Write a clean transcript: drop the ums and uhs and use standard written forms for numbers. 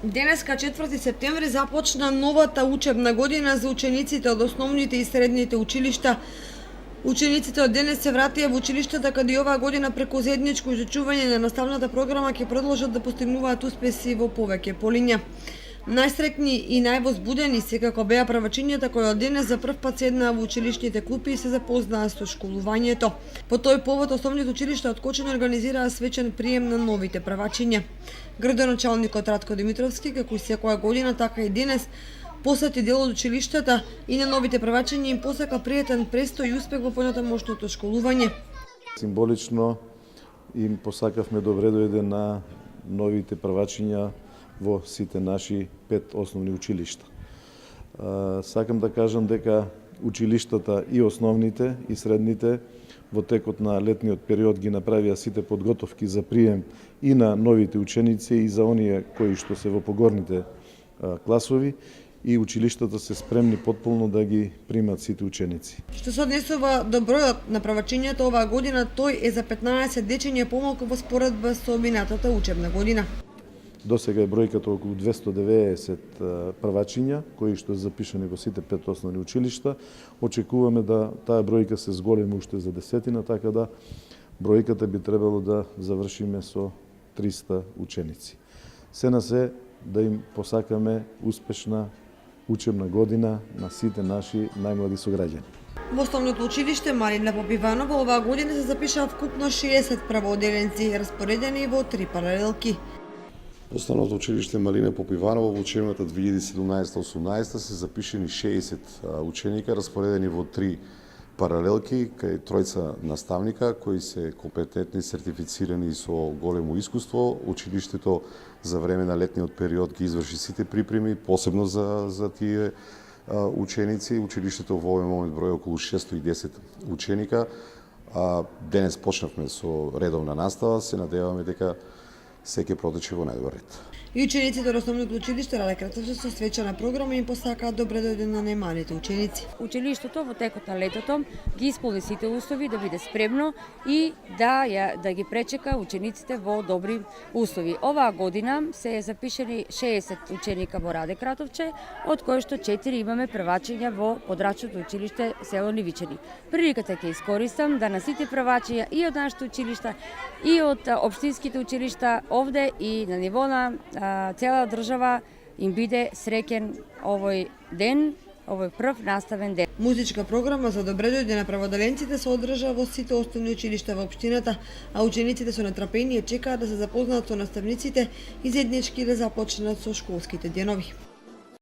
Денеска 4 септември започна новата учебна година за учениците од основните и средните училишта. Учениците од денес се вратија во училиштата каде и оваа година преку заедничко изучување на наставната програма ќе продолжат да постигнуваат успеси во повеќе полиња. Најстрекни и највозбудени секако беа првачињата кои од денес за прв пат седнаа во училишните клупи и се запознаа со школувањето. По тој повод основните училишта од Кочани организираа свечен прием на новите првачиња. Градоначалникот Ратко Димитровски, како и секоја година, така и денес, посети дел од училиштата и на новите првачиња им посака пријатен престој и успех во понатамошното школување. Символично им посакавме добре дојде на новите првачиња во сите наши 5 основни училишта. Сакам да кажам дека училиштата и основните и средните во текот на летниот период ги направија сите подготовки за прием и на новите ученици и за оние кои што се во погорните класови, и училиштата се спремни потполно да ги примат сите ученици. Што се однесува до бројот на првачињата оваа година, тој е за 15 дечиња помалку во споредба со минатата учебна година. До сега е бројката околу 290 првачиња, кои што е запишани во сите 5 основни училишта. Очекуваме да таа бројка се зголеми уште за десетина, така да бројката би требало да завршиме со 300 ученици. Се на се да им посакаме успешна учебна година на сите наши најмлади сограѓани. Во основното училиште Марина Попиванова оваа година се запишаа вкупно 60 правооделенци, распоредени во 3 паралелки. Во Основното училиште Марина Попиванова во учебната 2017-18 се запишени 60 ученика, распоредени во 3 паралелки, кај тројца наставника кои се компетентни, сертифицирани со големо искуство. Училиштето за време на летниот период ги изврши сите припреми, посебно за тие ученици. Училиштето во овој момент брои околу 610 ученика. Денес почнавме со редовна настава, се надеваме дека се ќе протече во најдобар ред. И учениците од основното училиште Раде Кратовче со свечена програма им посакаат добре дојде на најмалите ученици. Училиштето во текот на летото ги исполни сите услови да биде спремно и да ги пречека учениците во добри услови. Оваа година се запишени 60 ученика во Раде Кратовче, од кои што 4 имаме првачиња во подрачното училиште село Нивичани. Приликата ќе искористам да на сите првачиња и од нашите училишта и од општинските училишта овде и на ниво на цела држава им биде среќен овој ден, овој прв наставен ден. Музичка програма за добре дојде на правооделенците се одржа во сите основни училишта во општината, а учениците со нетрпение чекаат да се запознаат со наставниците и заеднички да започнат со школските денови.